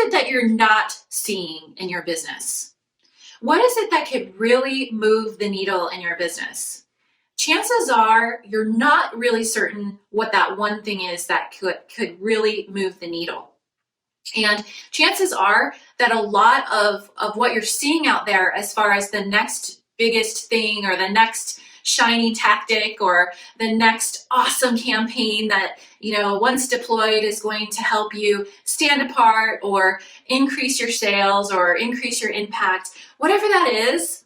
it that you're not seeing in your business? What is it that could really move the needle in your business? Chances are you're not really certain what that one thing is that could really move the needle. And chances are that a lot of what you're seeing out there as far as the next biggest thing or the next shiny tactic or the next awesome campaign that, once deployed is going to help you stand apart or increase your sales or increase your impact, whatever that is,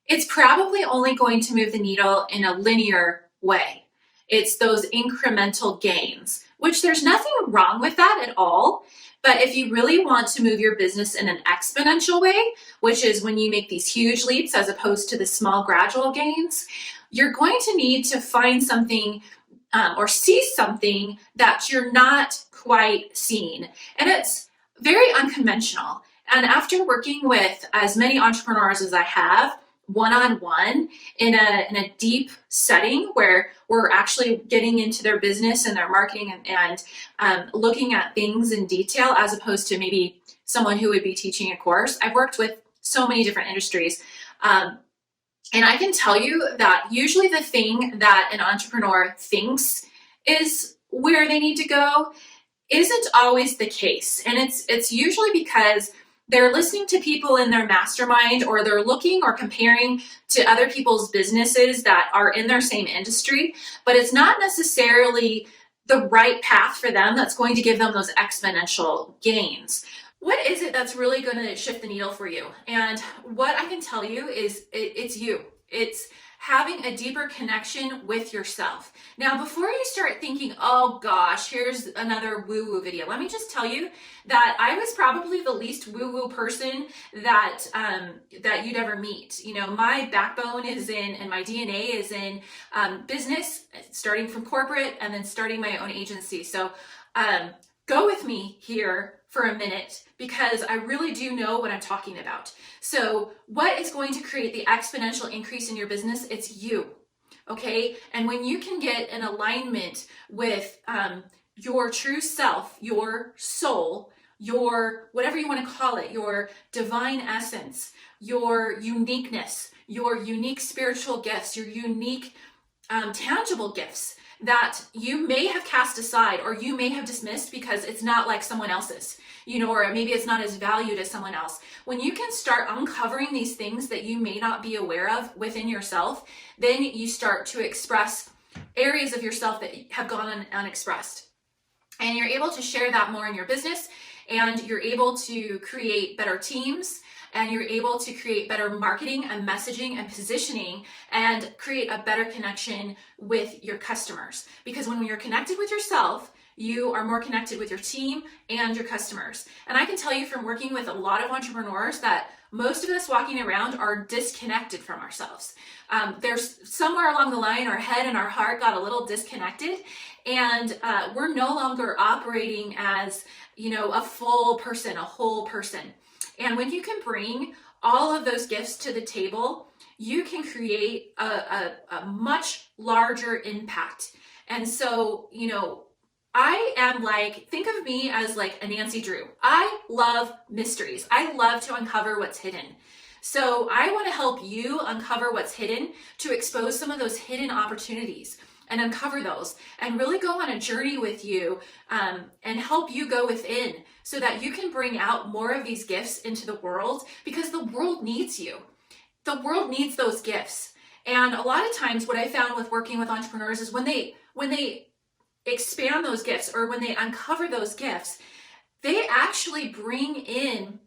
it's probably only going to move the needle in a linear way. It's those incremental gains, which there's nothing wrong with that at all. But if you really want to move your business in an exponential way, which is when you make these huge leaps as opposed to the small gradual gains, you're going to need to find something or see something that you're not quite seeing. And it's very unconventional. And after working with as many entrepreneurs as I have, one-on-one in a deep setting where we're actually getting into their business and their marketing and looking at things in detail as opposed to maybe someone who would be teaching a course. I've worked with so many different industries. And I can tell you that usually the thing that an entrepreneur thinks is where they need to go isn't always the case. And it's usually because they're listening to people in their mastermind, or they're looking or comparing to other people's businesses that are in their same industry, but it's not necessarily the right path for them that's going to give them those exponential gains. What is it that's really going to shift the needle for you? And what I can tell you is it's you. It's having a deeper connection with yourself. Now, before you start thinking, oh gosh, here's another woo-woo video, let me just tell you that I was probably the least woo-woo person that you'd ever meet. My backbone is and my DNA is in business, starting from corporate and then starting my own agency. So go with me here for a minute, because I really do know what I'm talking about. So what is going to create the exponential increase in your business? It's you, okay? And when you can get in alignment with your true self, your soul, your whatever you want to call it, your divine essence, your uniqueness, your unique spiritual gifts, your unique tangible gifts that you may have cast aside or you may have dismissed because it's not like someone else's, or maybe it's not as valued as someone else. When you can start uncovering these things that you may not be aware of within yourself, then you start to express areas of yourself that have gone unexpressed. And you're able to share that more in your business, and you're able to create better teams, and you're able to create better marketing and messaging and positioning and create a better connection with your customers. Because when you're connected with yourself, you are more connected with your team and your customers. And I can tell you from working with a lot of entrepreneurs that most of us walking around are disconnected from ourselves. There's somewhere along the line, our head and our heart got a little disconnected, and we're no longer operating as, a full person, a whole person. And when you can bring all of those gifts to the table, you can create a much larger impact. And so, I am think of me as like a Nancy Drew. I love mysteries. I love to uncover what's hidden. So I want to help you uncover what's hidden, to expose some of those hidden opportunities and uncover those, and really go on a journey with you and help you go within so that you can bring out more of these gifts into the world, because the world needs you. The world needs those gifts. And a lot of times what I found with working with entrepreneurs is when they expand those gifts, or when they uncover those gifts, they actually bring in,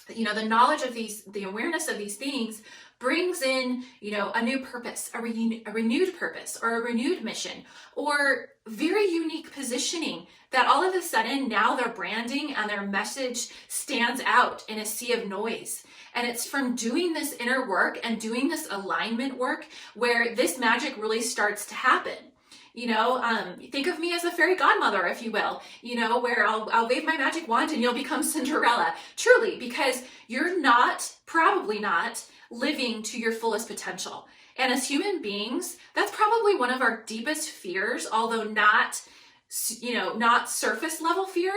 the knowledge of these, the awareness of these things brings in, a new purpose, a renewed purpose, or a renewed mission, or very unique positioning that all of a sudden now their branding and their message stands out in a sea of noise. And it's from doing this inner work and doing this alignment work where this magic really starts to happen. Think of me as a fairy godmother, if you will, where I'll wave my magic wand and you'll become Cinderella. Truly, because you're probably not living to your fullest potential. And as human beings, that's probably one of our deepest fears, although not surface level fear,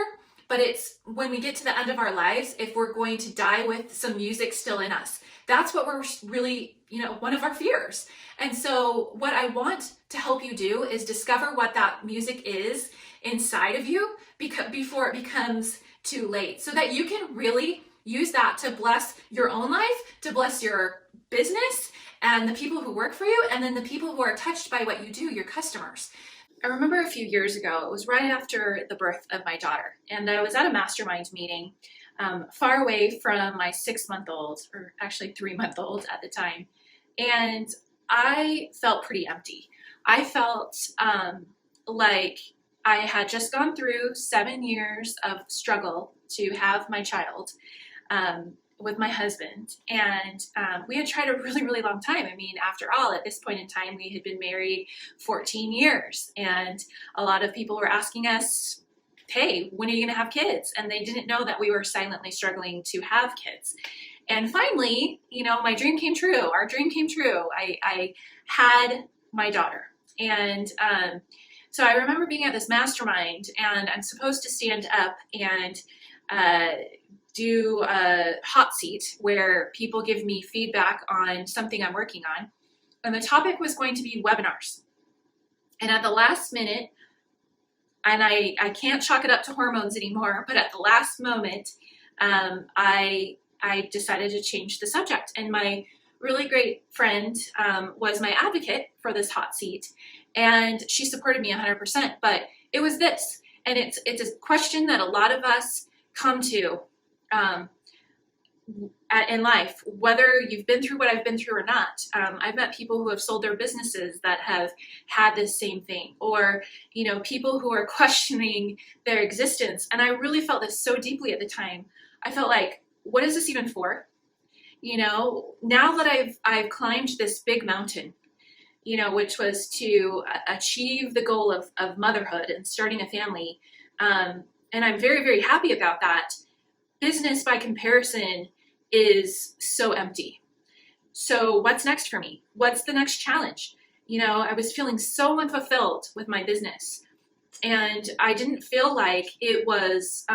but it's when we get to the end of our lives, if we're going to die with some music still in us. That's what we're really, one of our fears. And so what I want to help you do is discover what that music is inside of you before it becomes too late, so that you can really use that to bless your own life, to bless your business and the people who work for you, and then the people who are touched by what you do, your customers. I remember a few years ago, it was right after the birth of my daughter, and I was at a mastermind meeting far away from my 6-month-old, or actually 3-month-old at the time, and I felt pretty empty. I felt like I had just gone through 7 years of struggle to have my child with my husband, and we had tried a really, really long time. I mean, after all, at this point in time, we had been married 14 years, and a lot of people were asking us, hey, when are you going to have kids? And they didn't know that we were silently struggling to have kids. And finally, my dream came true. Our dream came true. I had my daughter. And so I remember being at this mastermind, and I'm supposed to stand up and do a hot seat where people give me feedback on something I'm working on. And the topic was going to be webinars. And at the last minute, and I can't chalk it up to hormones anymore, but at the last moment, I decided to change the subject. And my really great friend was my advocate for this hot seat, and she supported me 100%. But it was this, and it's a question that a lot of us come to in life, whether you've been through what I've been through or not. I've met people who have sold their businesses that have had this same thing, or people who are questioning their existence. And I really felt this so deeply at the time. I felt like, what is this even for? Now that I've climbed this big mountain, which was to achieve the goal of motherhood and starting a family, and I'm very, very happy about that. Business, by comparison, is so empty. So what's next for me? What's the next challenge? I was feeling so unfulfilled with my business, and I didn't feel like it was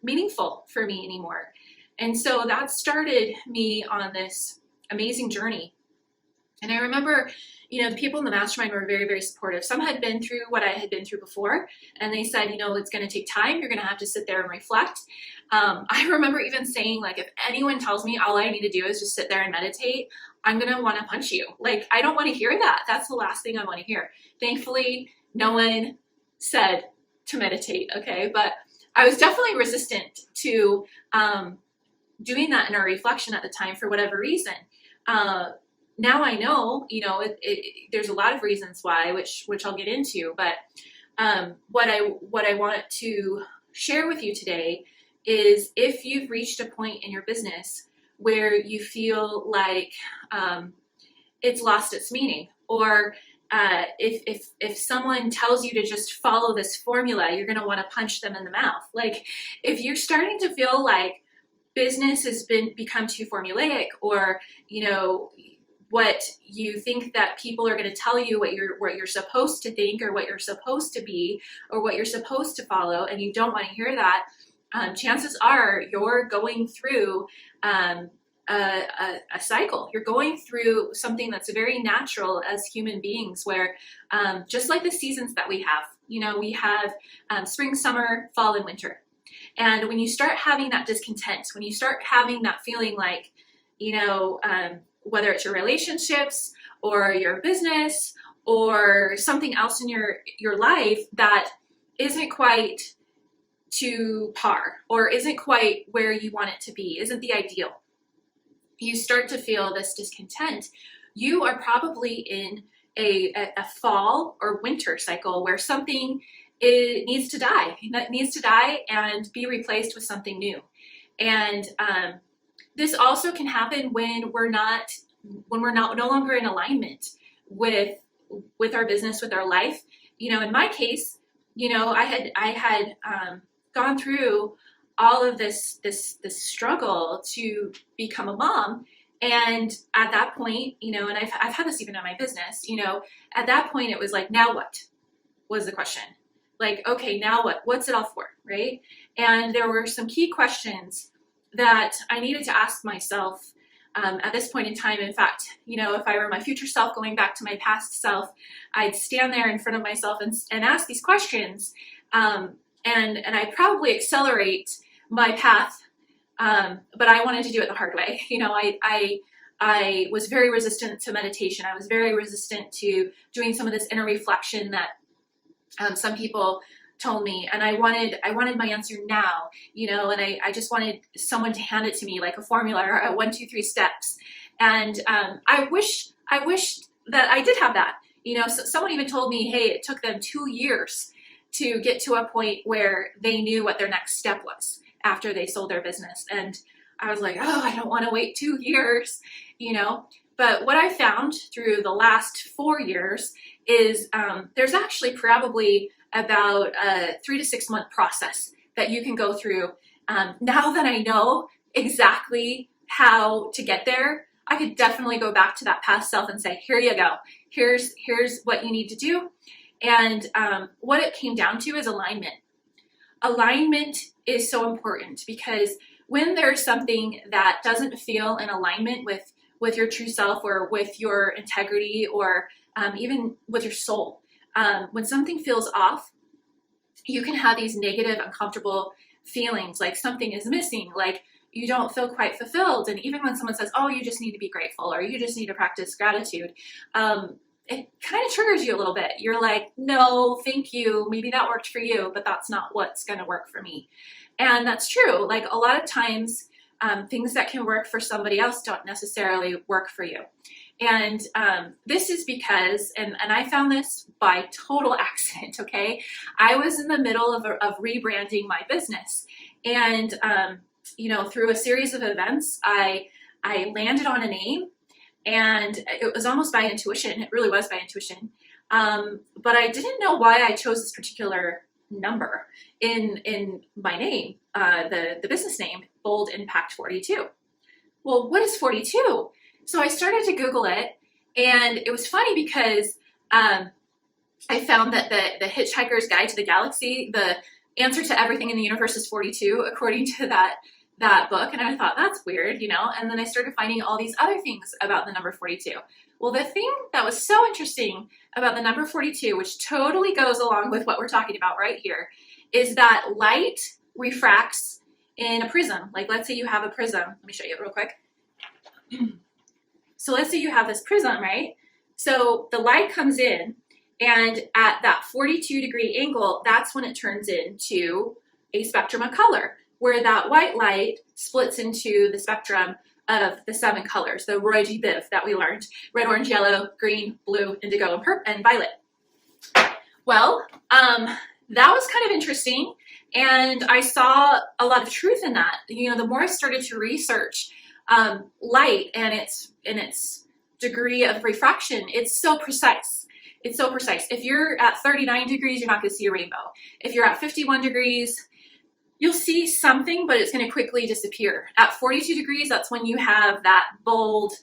meaningful for me anymore. And so that started me on this amazing journey. And I remember, the people in the mastermind were very, very supportive. Some had been through what I had been through before, and they said, it's going to take time. You're going to have to sit there and reflect. I remember even saying, like, if anyone tells me all I need to do is just sit there and meditate, I'm going to want to punch you. Like, I don't want to hear that. That's the last thing I want to hear. Thankfully, no one said to meditate, okay? But I was definitely resistant to doing that in a reflection at the time for whatever reason. Now I know, there's a lot of reasons why, which I'll get into. But what I want to share with you today is, if you've reached a point in your business where you feel like it's lost its meaning, or if someone tells you to just follow this formula, you're going to want to punch them in the mouth. Like, if you're starting to feel like business has become too formulaic, or what you think that people are going to tell you, what you're supposed to think, or what you're supposed to be, or what you're supposed to follow, and you don't want to hear that, chances are you're going through a cycle. You're going through something that's very natural as human beings, where just like the seasons that we have, we have spring, summer, fall, and winter. And when you start having that discontent, when you start having that feeling like, whether it's your relationships or your business or something else in your life that isn't quite to par, or isn't quite where you want it to be, isn't the ideal, you start to feel this discontent, you are probably in a fall or winter cycle where something needs to die. That needs to die and be replaced with something new. And this also can happen when we're no longer in alignment with our business, with our life. In my case, I had gone through all of this struggle to become a mom. And at that point, and I've had this even in my business, at that point it was like, now what was the question? Like, okay, now what? What's it all for, right? And there were some key questions that I needed to ask myself at this point in time. In fact, if I were my future self going back to my past self, I'd stand there in front of myself and ask these questions. And I'd probably accelerate my path, but I wanted to do it the hard way. I was very resistant to meditation. I was very resistant to doing some of this inner reflection that some people told me, and I wanted my answer now, and I just wanted someone to hand it to me like a formula or a 1, 2, 3 steps. And I wish that I did have that. So someone even told me, hey, it took them 2 years to get to a point where they knew what their next step was after they sold their business. And I was like, oh, I don't want to wait 2 years, But what I found through the last 4 years is there's actually probably about a 3 to 6 month process that you can go through. Now that I know exactly how to get there, I could definitely go back to that past self and say, here you go. Here's what you need to do. And what it came down to is alignment. Alignment is so important because when there's something that doesn't feel in alignment with your true self or with your integrity or even with your soul, when something feels off, you can have these negative, uncomfortable feelings like something is missing, like you don't feel quite fulfilled. And even when someone says, oh, you just need to be grateful or you just need to practice gratitude, it kind of triggers you a little bit. You're like, no, thank you. Maybe that worked for you, but that's not what's going to work for me. And that's true. Like a lot of times, things that can work for somebody else don't necessarily work for you. And this is because, and I found this by total accident, okay? I was in the middle of rebranding my business. And, through a series of events, I landed on a name, and it was almost by intuition. It really was by intuition. But I didn't know why I chose this particular number in my name, the business name, Bold Impact 42. Well, what is 42? So I started to Google it, and it was funny because I found that the Hitchhiker's Guide to the Galaxy, the answer to everything in the universe is 42, according to that book. And I thought, that's weird, and then I started finding all these other things about the number 42. Well, the thing that was so interesting about the number 42, which totally goes along with what we're talking about right here, is that light refracts in a prism. Like, let's say you have a prism. Let me show you it real quick. So let's say you have this prism, right? So the light comes in, and at that 42-degree angle, that's when it turns into a spectrum of color, where that white light splits into the spectrum of the 7 colors, the Roy G. Biv that we learned: red, orange, yellow, green, blue, indigo, and violet. Well, that was kind of interesting, and I saw a lot of truth in that. The more I started to research light and its degree of refraction, it's so precise. It's so precise. If you're at 39 degrees, you're not going to see a rainbow. If you're at 51 degrees, you'll see something, but it's going to quickly disappear. At 42 degrees, that's when you have that bold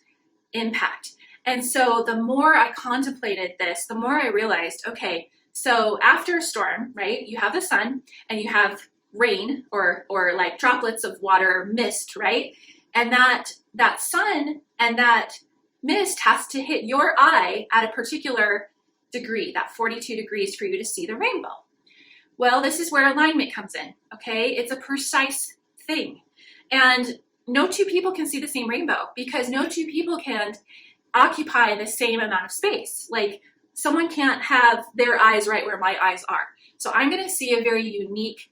impact. And so the more I contemplated this, the more I realized, okay, so after a storm, right, you have the sun and you have rain or like droplets of water, mist, right? And that sun and that mist has to hit your eye at a particular degree, that 42 degrees, for you to see the rainbow. Well, this is where alignment comes in, okay? It's a precise thing. And no two people can see the same rainbow because no two people can occupy the same amount of space. Like, someone can't have their eyes right where my eyes are. So I'm going to see a very unique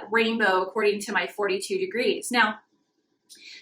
rainbow according to my 42 degrees. Now,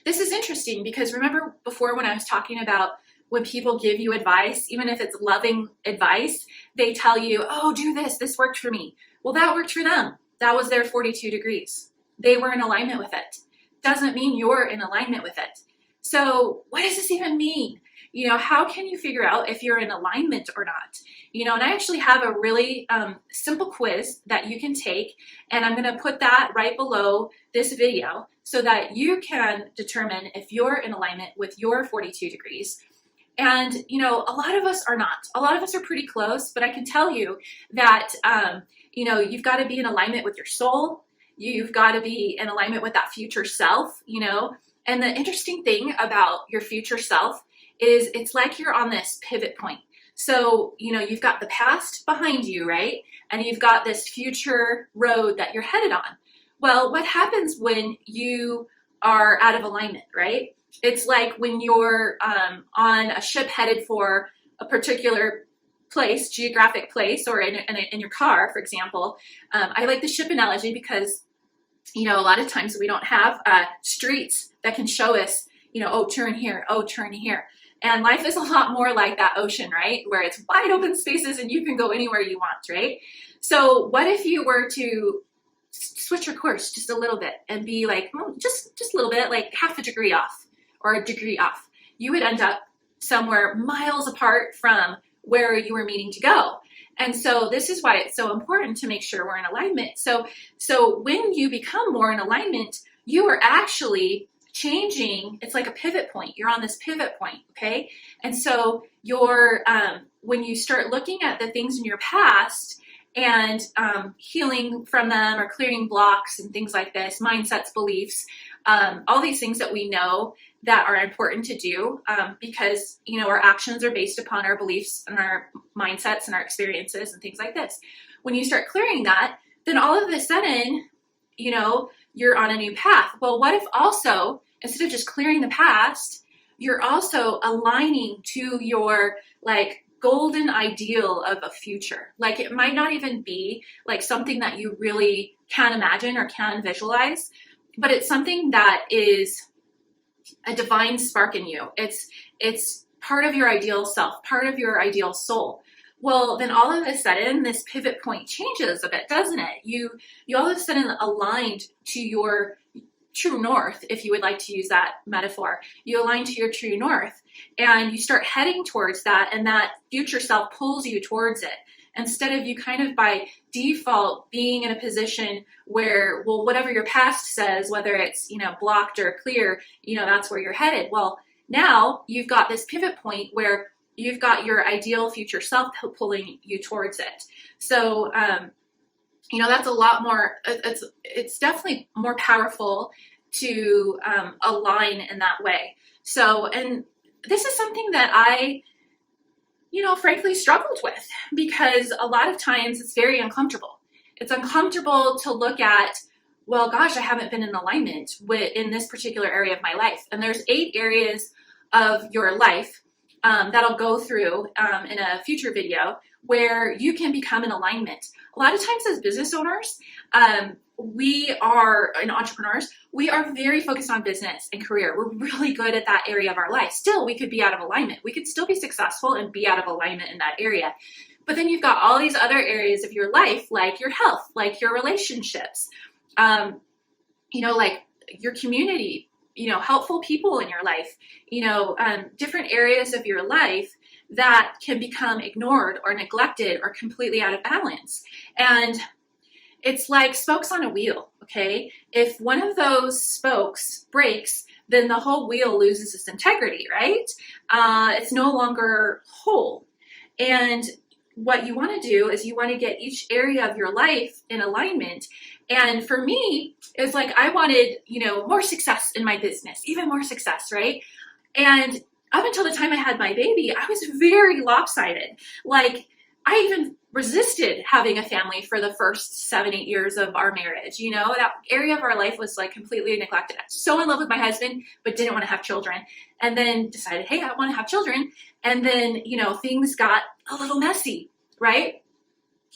this is interesting because remember before when I was talking about when people give you advice, even if it's loving advice, they tell you, oh, do this, this worked for me. Well, that worked for them. That was their 42 degrees. They were in alignment with it. Doesn't mean you're in alignment with it. So what does this even mean? How can you figure out if you're in alignment or not? And I actually have a really simple quiz that you can take, and I'm going to put that right below this video so that you can determine if you're in alignment with your 42 degrees. And, a lot of us are not. A lot of us are pretty close, but I can tell you that you've got to be in alignment with your soul. You've got to be in alignment with that future self, And the interesting thing about your future self is it's like you're on this pivot point. So, you've got the past behind you, right? And you've got this future road that you're headed on. Well, what happens when you are out of alignment, right? It's like when you're on a ship headed for a particular place, geographic place, or in your car, for example. I like the ship analogy because, a lot of times we don't have streets that can show us, oh, turn here, oh, turn here. And life is a lot more like that ocean, right? Where it's wide open spaces and you can go anywhere you want, right? So what if you were to switch your course just a little bit and be like, just a little bit, like half a degree off or a degree off? You would end up somewhere miles apart from where you were meaning to go. And so this is why it's so important to make sure we're in alignment. So when you become more in alignment, you are actually changing. It's like a pivot point. You're on this pivot point, okay? And so when you start looking at the things in your past and healing from them or clearing blocks and things like this, mindsets, beliefs, all these things that we know that are important to do because, our actions are based upon our beliefs and our mindsets and our experiences and things like this. When you start clearing that, then all of a sudden, you're on a new path. Well, what if also, instead of just clearing the past, you're also aligning to your golden ideal of a future? Like it might not even be like something that you really can imagine or can visualize, but it's something that is a divine spark in you. It's part of your ideal self, part of your ideal soul. Well, then all of a sudden, this pivot point changes a bit, doesn't it? You all of a sudden aligned to your true north, if you would like to use that metaphor. You align to your true north and you start heading towards that, and that future self pulls you towards it. Instead of you kind of by default being in a position where, well, whatever your past says, whether it's, blocked or clear, that's where you're headed. Well, now you've got this pivot point where you've got your ideal future self pulling you towards it. So, that's a lot more, it's definitely more powerful to align in that way. So, and this is something that I, frankly struggled with because a lot of times it's very uncomfortable. It's uncomfortable to look at, well, gosh, I haven't been in alignment in this particular area of my life. And there's 8 areas of your life that I'll go through in a future video where you can become in alignment. A lot of times as business owners, and entrepreneurs, we are very focused on business and career. We're really good at that area of our life. Still, we could be out of alignment. We could still be successful and be out of alignment in that area. But then you've got all these other areas of your life, like your health, like your relationships, like your community, helpful people in your life, different areas of your life that can become ignored or neglected or completely out of balance. And it's like spokes on a wheel, okay? If one of those spokes breaks, then the whole wheel loses its integrity, right? It's no longer whole. And what you want to do is you want to get each area of your life in alignment. And for me, it's like I wanted, more success in my business, even more success, right? And up until the time I had my baby, I was very lopsided. Like I even resisted having a family for the first 7-8 years of our marriage. That area of our life was like completely neglected. I was so in love with my husband, but didn't want to have children. And then decided, hey, I want to have children. And then, things got a little messy, right?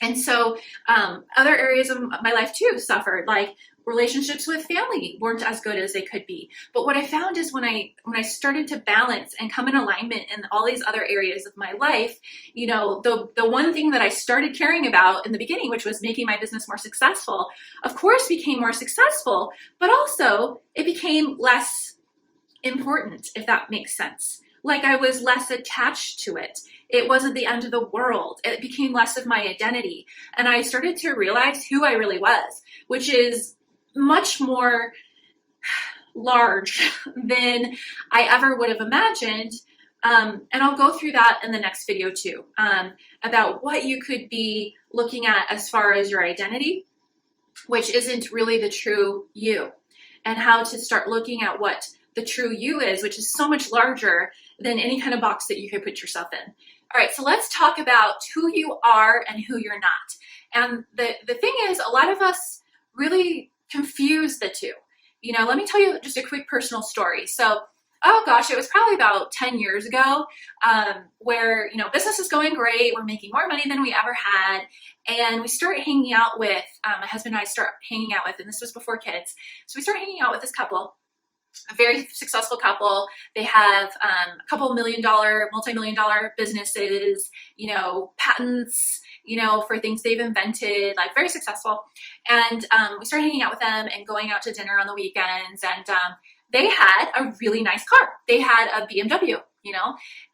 And so other areas of my life too suffered, like relationships with family weren't as good as they could be. But what I found is when I started to balance and come in alignment in all these other areas of my life, the one thing that I started caring about in the beginning, which was making my business more successful, of course became more successful, but also it became less important, if that makes sense. Like I was less attached to it. It wasn't the end of the world. It became less of my identity. And I started to realize who I really was, which is much more large than I ever would have imagined And I'll go through that in the next video too, about what you could be looking at as far as your identity, which isn't really the true you, and how to start looking at what the true you is, which is so much larger than any kind of box that you could put yourself in. All right, so let's talk about who you are and who you're not. And the thing is, a lot of us really confuse the two. Let me tell you just a quick personal story. So, oh gosh, it was probably about 10 years ago, where, business is going great. We're making more money than we ever had. And we start hanging out with, my husband and I start hanging out with, and this was before kids. So we start hanging out with this couple, a very successful couple. They have a couple multi-million-dollar businesses, patents, for things they've invented, like very successful. And we started hanging out with them and going out to dinner on the weekends. And they had a really nice car. They had a BMW,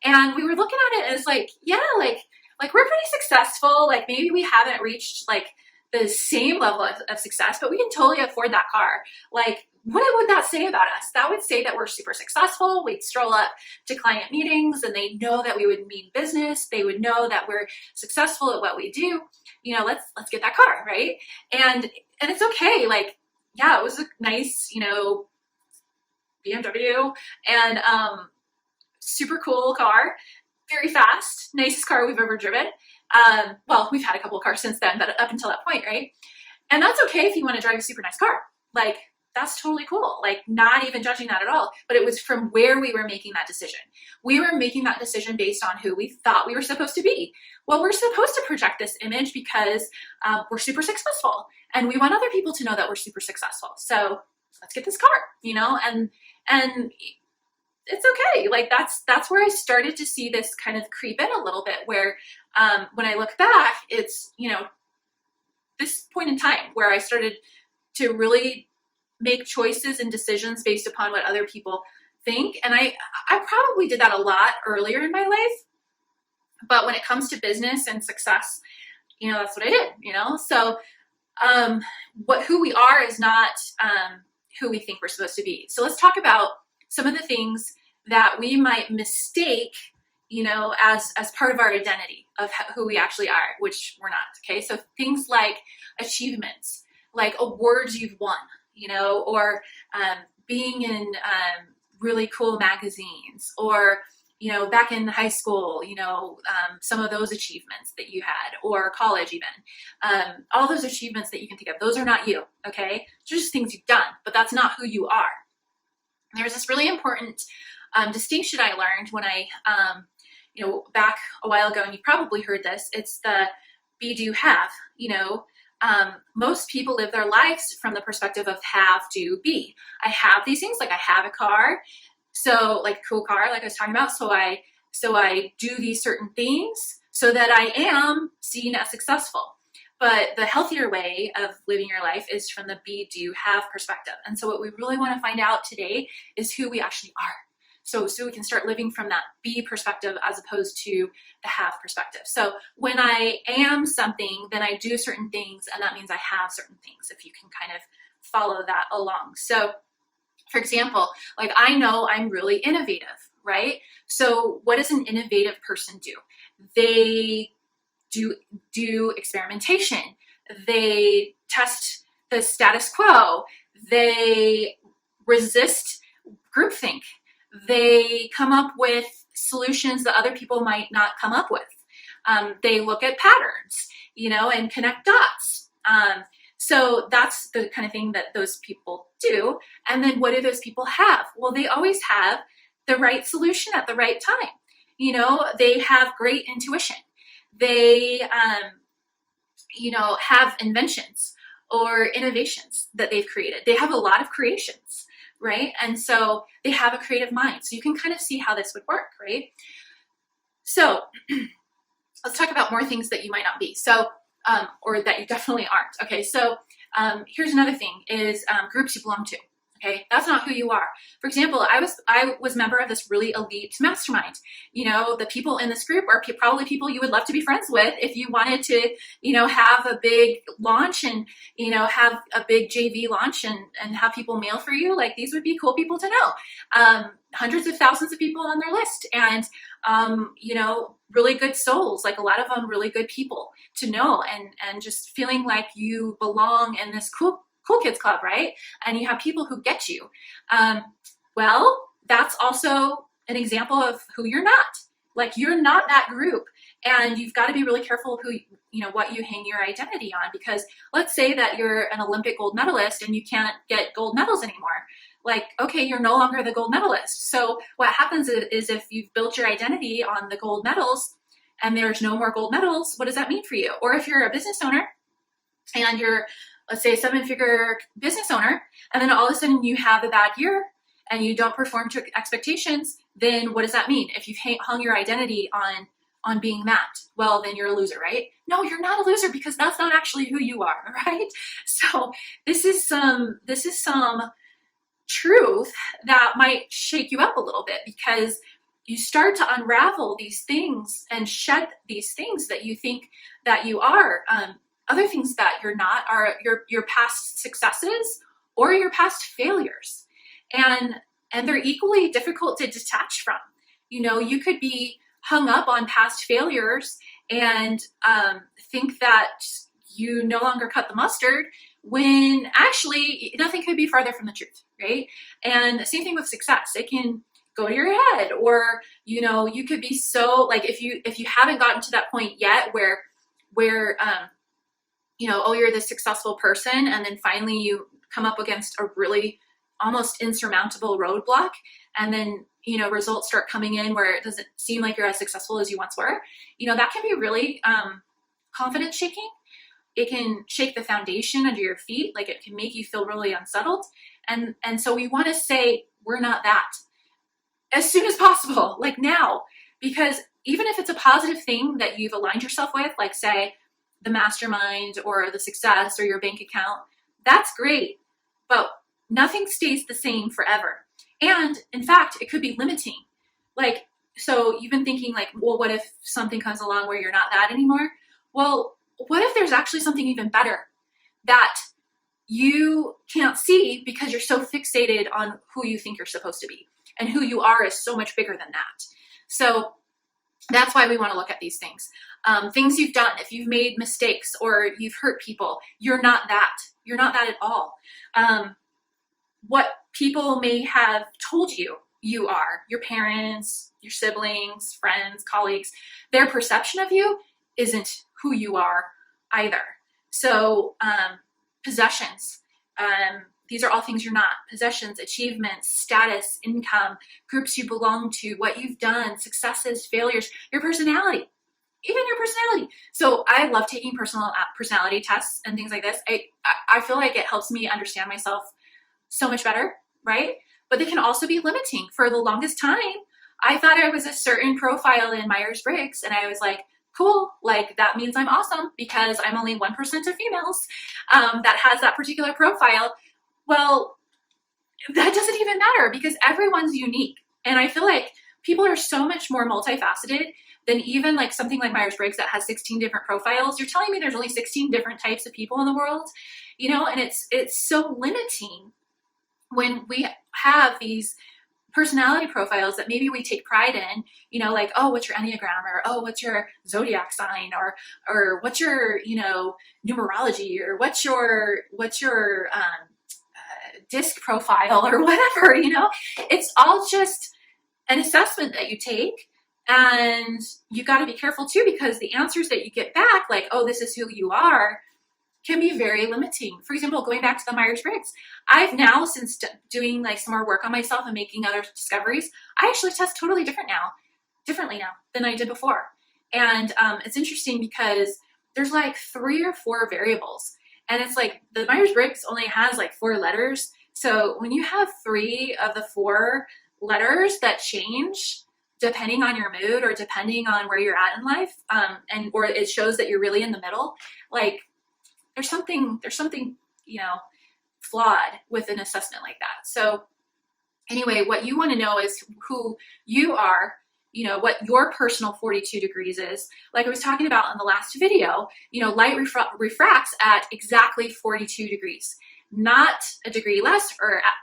and we were looking at it as like, yeah, like we're pretty successful. Like maybe we haven't reached like the same level of success, but we can totally afford that car. Like, what would that say about us? That would say that we're super successful. We'd stroll up to client meetings and they know that we would mean business. They would know that we're successful at what we do. Let's get that car, right? And it's okay. Like, yeah, it was a nice, BMW, and super cool car, very fast, nicest car we've ever driven. Well, we've had a couple of cars since then, but up until that point, right? And that's okay if you want to drive a super nice car. Like, that's totally cool. Like, not even judging that at all. But it was from where we were making that decision. We were making that decision based on who we thought we were supposed to be. Well, we're supposed to project this image because we're super successful, and we want other people to know that we're super successful. So let's get this car, and it's okay. Like, that's where I started to see this kind of creep in a little bit, where when I look back, it's, this point in time where I started to really make choices and decisions based upon what other people think. And I probably did that a lot earlier in my life, but when it comes to business and success, that's what I did, So who we are is not who we think we're supposed to be. So let's talk about some of the things that we might mistake, as part of our identity of who we actually are, which we're not. Okay. So things like achievements, like awards you've won, or being in really cool magazines, or, back in high school, some of those achievements that you had, or college even. All those achievements that you can think of, those are not you, okay? They're just things you've done, but that's not who you are. There's this really important distinction I learned when I, back a while ago, and you probably heard this, it's the be, do, have, most people live their lives from the perspective of have, do, be. I have these things, like I have a car, so like a cool car, like I was talking about. So I do these certain things so that I am seen as successful. But the healthier way of living your life is from the be, do, have perspective. And so what we really want to find out today is who we actually are. So we can start living from that be perspective as opposed to the have perspective. So when I am something, then I do certain things, and that means I have certain things, if you can kind of follow that along. So for example, like I know I'm really innovative, right? So what does an innovative person do? They do experimentation. They test the status quo. They resist groupthink. They come up with solutions that other people might not come up with. They look at patterns, and connect dots. So that's the kind of thing that those people do. And then what do those people have? Well, they always have the right solution at the right time. They have great intuition. They, have inventions or innovations that they've created. They have a lot of creations, right? And so they have a creative mind. So you can kind of see how this would work, right? So let's talk about more things that you might not be. So, or that you definitely aren't. Okay, so here's another thing is groups you belong to. Okay, that's not who you are. For example, I was a member of this really elite mastermind. The people in this group are probably people you would love to be friends with if you wanted to, have a big launch and, have a big JV launch and have people mail for you. Like, these would be cool people to know. Hundreds of thousands of people on their list, and really good souls, like a lot of them really good people to know, and just feeling like you belong in this cool kids club, right? And you have people who get you. Well, that's also an example of who you're not. Like, you're not that group, and you've got to be really careful what you hang your identity on, because let's say that you're an Olympic gold medalist and you can't get gold medals anymore. Like, okay, you're no longer the gold medalist. So what happens is if you've built your identity on the gold medals and there's no more gold medals, what does that mean for you? Or if you're a business owner and you're, let's say, a 7-figure business owner, and then all of a sudden you have a bad year and you don't perform to expectations, then what does that mean? If you've hung your identity on being that, well, then you're a loser, right? No, you're not a loser, because that's not actually who you are, right? So this is some truth that might shake you up a little bit, because you start to unravel these things and shed these things that you think that you are. Other things that you're not are your past successes or your past failures, and they're equally difficult to detach from. You could be hung up on past failures and think that you no longer cut the mustard, when actually nothing could be farther from the truth, right? And the same thing with success. It can go to your head, or you could be so, like, if you haven't gotten to that point yet where oh, you're this successful person, and then finally you come up against a really almost insurmountable roadblock, and then results start coming in where it doesn't seem like you're as successful as you once were. That can be really confidence shaking. It can shake the foundation under your feet. Like, it can make you feel really unsettled. And so we want to say, we're not that, as soon as possible, like now, because even if it's a positive thing that you've aligned yourself with, like, say, the mastermind or the success or your bank account, that's great, but nothing stays the same forever. And in fact, it could be limiting. Like, so you've been thinking, like, well, what if something comes along where you're not that anymore? Well, what if there's actually something even better that you can't see because you're so fixated on who you think you're supposed to be, and who you are is so much bigger than that. So that's why we want to look at these things. Things you've done, if you've made mistakes or you've hurt people, you're not that. You're not that at all. What people may have told you you are, your parents, your siblings, friends, colleagues, their perception of you isn't who you are either. So possessions, these are all things you're not. Possessions, achievements, status, income, groups you belong to, what you've done, successes, failures, your personality, even your personality. So I love taking personality tests and things like this. I feel like it helps me understand myself so much better, right? But they can also be limiting. For the longest time, I thought I was a certain profile in Myers-Briggs, and I was like, cool, like, that means I'm awesome because I'm only 1% of females that has that particular profile. Well, that doesn't even matter, because everyone's unique. And I feel like people are so much more multifaceted than even like something like Myers-Briggs that has 16 different profiles. You're telling me there's only 16 different types of people in the world, and it's so limiting when we have these personality profiles that maybe we take pride in, like, oh, what's your Enneagram, or oh, what's your zodiac sign, or what's your, numerology, or what's your disc profile, or whatever, it's all just an assessment that you take. And you got to be careful too, because the answers that you get back, like, oh, this is who you are, can be very limiting. For example, going back to the Myers-Briggs, I've now, since doing like some more work on myself and making other discoveries, I actually test totally differently now than I did before. And it's interesting because there's like 3 or 4 variables, and it's like the Myers-Briggs only has like 4 letters. So when you have 3 of the 4 letters that change depending on your mood or depending on where you're at in life, or it shows that you're really in the middle, like, there's something, flawed with an assessment like that. So anyway, what you want to know is who you are, you know, what your personal 42 degrees is. Like I was talking about in the last video, you know, light refracts at exactly 42 degrees, not a degree less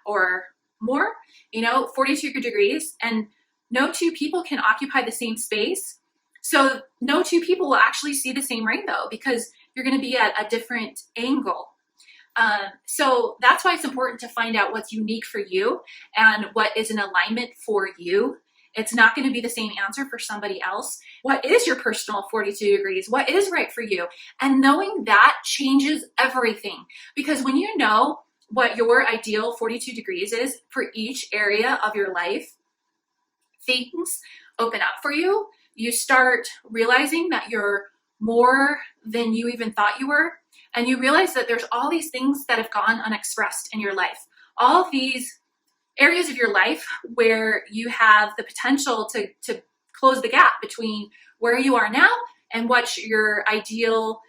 or more, you know, 42 degrees. And no two people can occupy the same space. So no two people will actually see the same rainbow because you're going to be at a different angle. So that's why it's important to find out what's unique for you and what is an alignment for you. It's not going to be the same answer for somebody else. What is your personal 42 degrees? What is right for you? And knowing that changes everything, because when you know what your ideal 42 degrees is for each area of your life, things open up for you. You start realizing that you're more than you even thought you were. And you realize that there's all these things that have gone unexpressed in your life. All of these areas of your life where you have the potential to close the gap between where you are now and what your ideal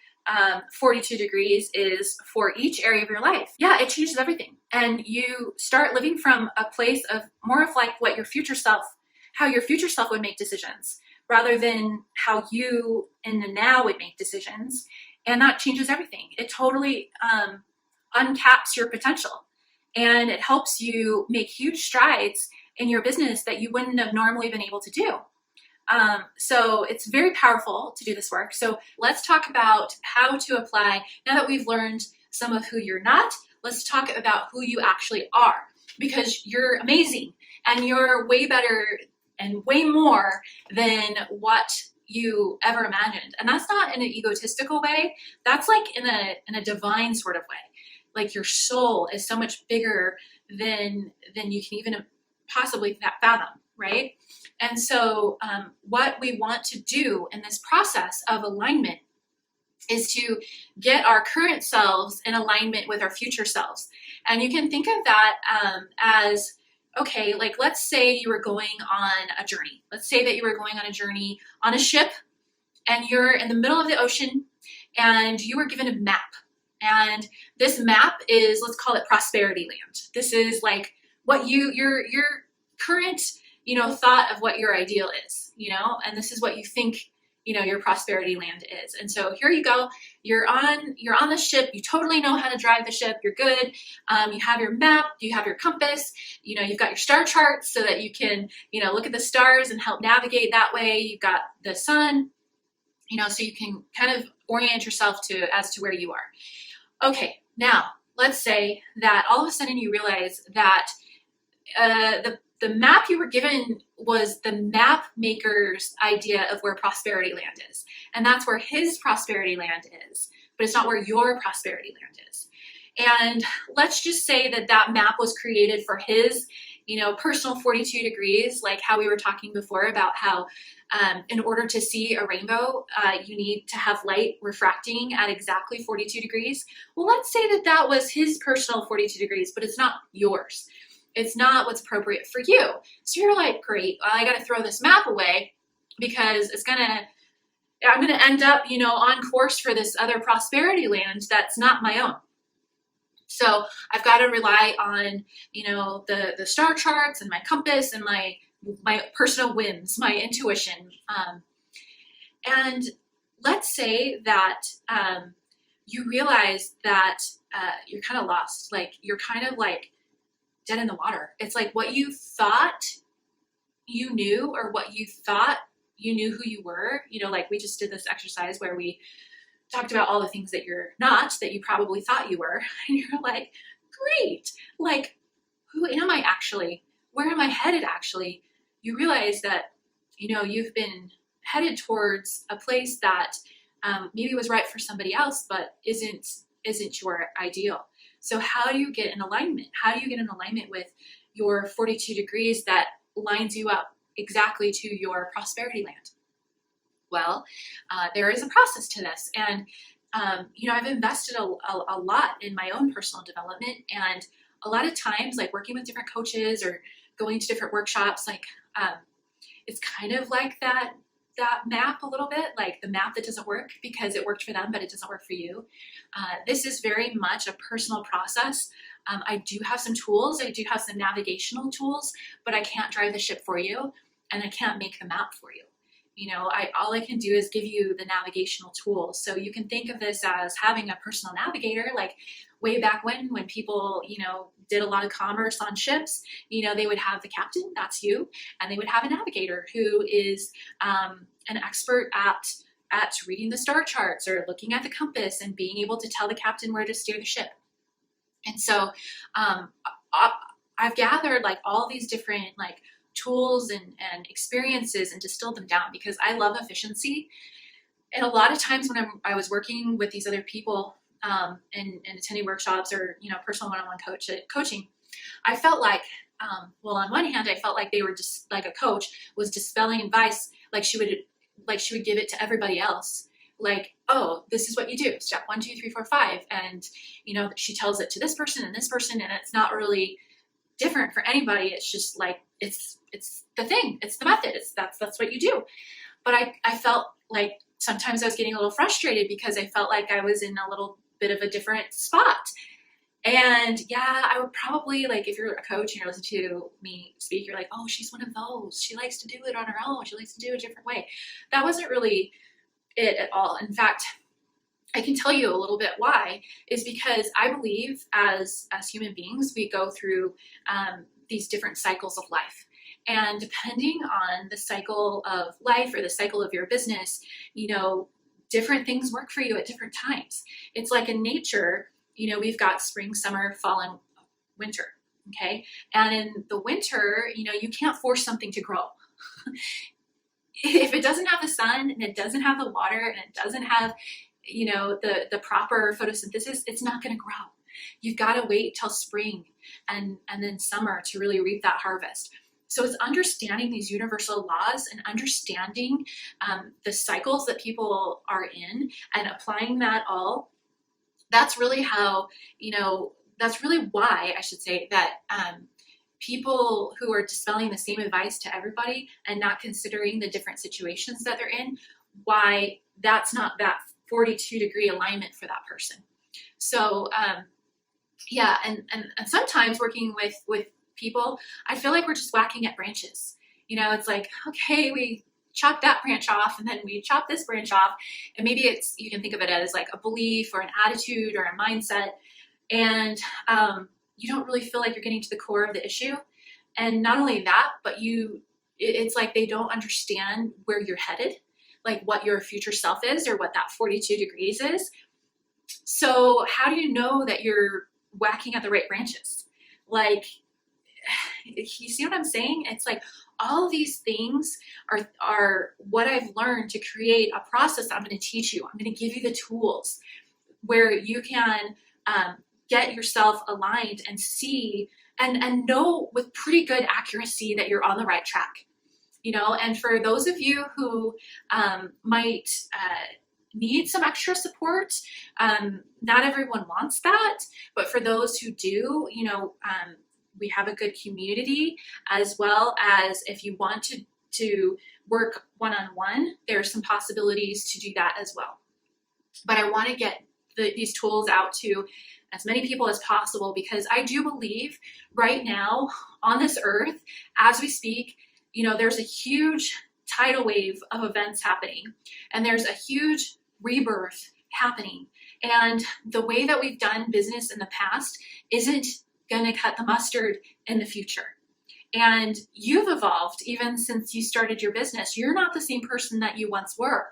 42 degrees is for each area of your life. Yeah, it changes everything. And you start living from a place of more of like what your future self, how your future self would make decisions, rather than how you in the now would make decisions. And that changes everything. It totally uncaps your potential. And it helps you make huge strides in your business that you wouldn't have normally been able to do. So it's very powerful to do this work. So let's talk about how to apply. Now that we've learned some of who you're not, let's talk about who you actually are, because you're amazing and you're way better and way more than what you ever imagined. And that's not in an egotistical way. That's like in a divine sort of way. Like your soul is so much bigger than you can even possibly fathom, right? And so what we want to do in this process of alignment is to get our current selves in alignment with our future selves. And you can think of that as, okay, like let's say you were going on a journey. Let's say that you were going on a journey on a ship and you're in the middle of the ocean and you were given a map. And this map is, let's call it prosperity land. This is like what your current, you know, thought of what your ideal is, you know, and this is what you think, you know, your prosperity land is. And so here you go, you're on the ship, you totally know how to drive the ship, you're good. You have your map, you have your compass, you know, you've got your star charts so that you can, you know, look at the stars and help navigate that way. You've got the sun, you know, so you can kind of orient yourself as to where you are. Okay, now let's say that all of a sudden you realize that the map you were given was the map maker's idea of where prosperity land is. And that's where his prosperity land is, but it's not where your prosperity land is. And let's just say that that map was created for his, you know, personal 42 degrees, like how we were talking before about how in order to see a rainbow, you need to have light refracting at exactly 42 degrees. Well, let's say that that was his personal 42 degrees, but it's not yours. It's not what's appropriate for you. So you're like, great, I got to throw this map away because I'm going to end up, you know, on course for this other prosperity land that's not my own. So I've got to rely on, you know, the star charts and my compass and my personal whims, my intuition. And let's say that you realize that you're kind of lost. Like you're kind of like dead in the water. It's like what you thought you knew or what you thought you knew who you were. You know, like we just did this exercise where we talked about all the things that you're not, that you probably thought you were. And you're like, great. Like, who am I actually? Where am I headed actually? You realize that, you know, you've been headed towards a place that maybe was right for somebody else, but isn't your ideal. So how do you get in alignment? How do you get in alignment with your 42 degrees that lines you up exactly to your prosperity land? Well, there is a process to this. And, you know, I've invested a lot in my own personal development. And a lot of times, like working with different coaches or going to different workshops, like it's kind of like that map a little bit, like the map that doesn't work because it worked for them, but it doesn't work for you. This is very much a personal process I do have some tools. I do have some navigational tools, but I can't drive the ship for you, and I can't make the map for you. All I can do is give you the navigational tools. So you can think of this as having a personal navigator, like way back when people, did a lot of commerce on ships, they would have the captain, that's you, and they would have a navigator who is an expert at reading the star charts or looking at the compass and being able to tell the captain where to steer the ship. And so I've gathered like all these different like tools and experiences and distilled them down because I love efficiency. And a lot of times when I was working with these other people and attending workshops or personal one-on-one coaching, I felt like on one hand I felt like they were just like a coach was dispelling advice like she would give it to everybody else, like, oh, this is what you do, step 1 2 3 4 5, and she tells it to this person and it's not really different for anybody. It's just like it's the thing, it's the method, that's what you do. But I felt like sometimes I was getting a little frustrated because I felt like I was in a little bit of a different spot. And yeah, I would probably, like, if you're a coach and you're listening to me speak, you're like, oh, she's one of those, she likes to do it on her own, she likes to do it a different way. That wasn't really it at all. In fact, I can tell you a little bit why, is because I believe as human beings, we go through these different cycles of life. And depending on the cycle of life or the cycle of your business, different things work for you at different times. It's like in nature, we've got spring, summer, fall, and winter, okay? And in the winter, you can't force something to grow. If it doesn't have the sun and it doesn't have the water and it doesn't have the proper photosynthesis, it's not going to grow. You've got to wait till spring and then summer to really reap that harvest. So it's understanding these universal laws and understanding the cycles that people are in and applying that all. That's really how, that's really why I should say that people who are dispelling the same advice to everybody and not considering the different situations that they're in, why that's not that 42-degree alignment for that person. So yeah, and sometimes working with people, I feel like we're just whacking at branches. It's like, okay, we chop that branch off and then we chop this branch off, and maybe you can think of it as like a belief or an attitude or a mindset, and you don't really feel like you're getting to the core of the issue. And not only that, but it's like they don't understand where you're headed, like what your future self is or what that 42 degrees is. So how do you know that you're whacking at the right branches? Like, you see what I'm saying? It's like all of these things are what I've learned to create a process that I'm going to teach you. I'm going to give you the tools where you can get yourself aligned and see and know with pretty good accuracy that you're on the right track. And for those of you who might need some extra support, not everyone wants that, but for those who do, we have a good community, as well as if you want to work one-on-one, there's some possibilities to do that as well. But I want to get these tools out to as many people as possible, because I do believe right now on this earth, as we speak, there's a huge tidal wave of events happening, and there's a huge rebirth happening. And the way that we've done business in the past isn't going to cut the mustard in the future. And you've evolved even since you started your business. You're not the same person that you once were.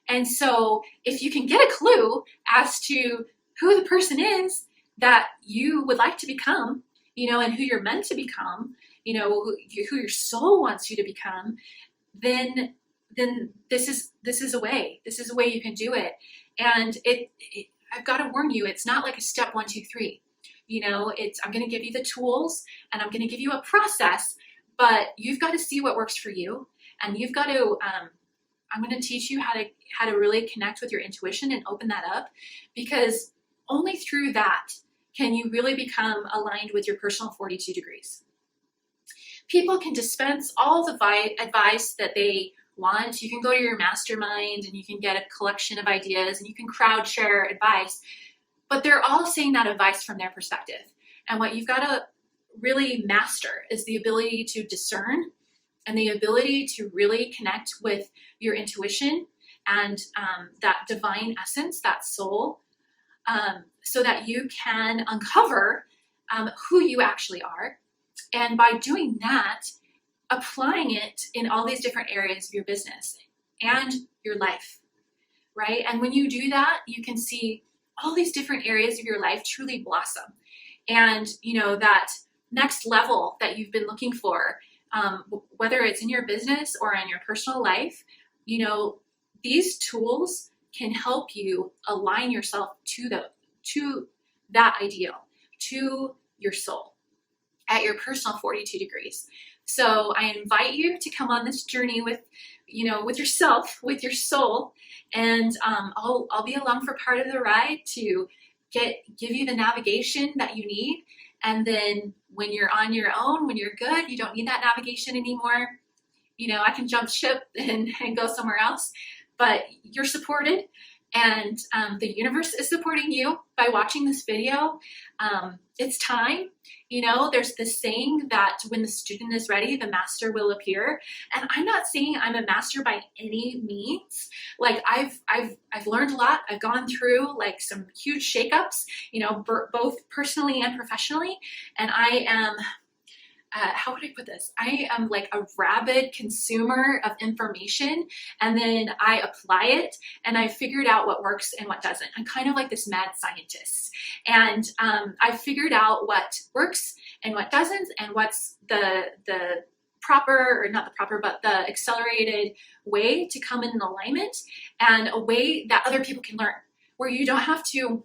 And so if you can get a clue as to who the person is that you would like to become, and who you're meant to become, who your soul wants you to become, then this is a way. This is a way you can do it. And I've got to warn you, it's not like a step 1 2 3. I'm going to give you the tools and I'm going to give you a process, but you've got to see what works for you, and you've got to. I'm going to teach you how to really connect with your intuition and open that up, because only through that can you really become aligned with your personal 42 degrees. People can dispense all the advice that they want. You can go to your mastermind and you can get a collection of ideas and you can crowd share advice, but they're all saying that advice from their perspective. And what you've got to really master is the ability to discern and the ability to really connect with your intuition and that divine essence, that soul, so that you can uncover who you actually are. And by doing that, applying it in all these different areas of your business and your life, right? And when you do that, you can see all these different areas of your life truly blossom. And, you know, that next level that you've been looking for, whether it's in your business or in your personal life, you know, these tools can help you align yourself to that ideal, to your soul at your personal 42 degrees. So I invite you to come on this journey with, you know, with yourself, with your soul, and I'll be along for part of the ride to give you the navigation that you need. And then when you're on your own, when you're good, you don't need that navigation anymore. You know, I can jump ship and go somewhere else, but you're supported, and the universe is supporting you by watching this video. It's time. You know, there's this saying that when the student is ready, the master will appear. And I'm not saying I'm a master by any means. Like I've learned a lot. I've gone through like some huge shakeups, you know, both personally and professionally. And I am, how would I put this? I am like a rabid consumer of information, and then I apply it and I figured out what works and what doesn't. I'm kind of like this mad scientist, and I figured out what works and what doesn't, and what's the proper, or not the proper, but the accelerated way to come in alignment, and a way that other people can learn, where you don't have to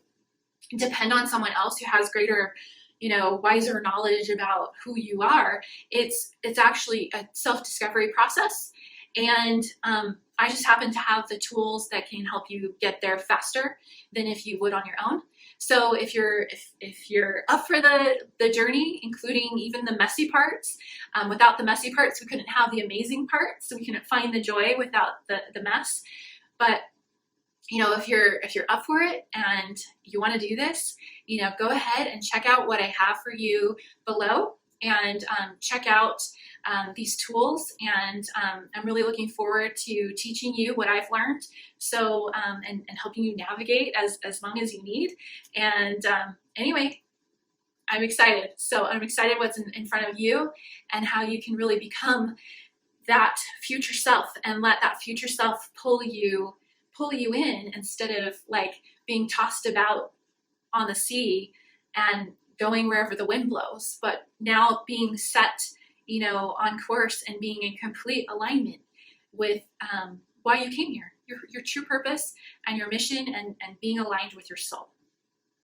depend on someone else who has greater, you know, wiser knowledge about who you are. It's actually a self-discovery process. And I just happen to have the tools that can help you get there faster than if you would on your own. So if you're up for the journey, including even the messy parts, without the messy parts, we couldn't have the amazing parts. So we couldn't find the joy without the mess. But you know, if you're up for it and you want to do this, you know, go ahead and check out what I have for you below, and check out these tools. And I'm really looking forward to teaching you what I've learned. So, and helping you navigate as long as you need. And anyway, I'm excited. So I'm excited what's in front of you, and how you can really become that future self, and let that future self pull you in, instead of like being tossed about on the sea and going wherever the wind blows, but now being set, you know, on course and being in complete alignment with why you came here, your true purpose and your mission, and being aligned with your soul.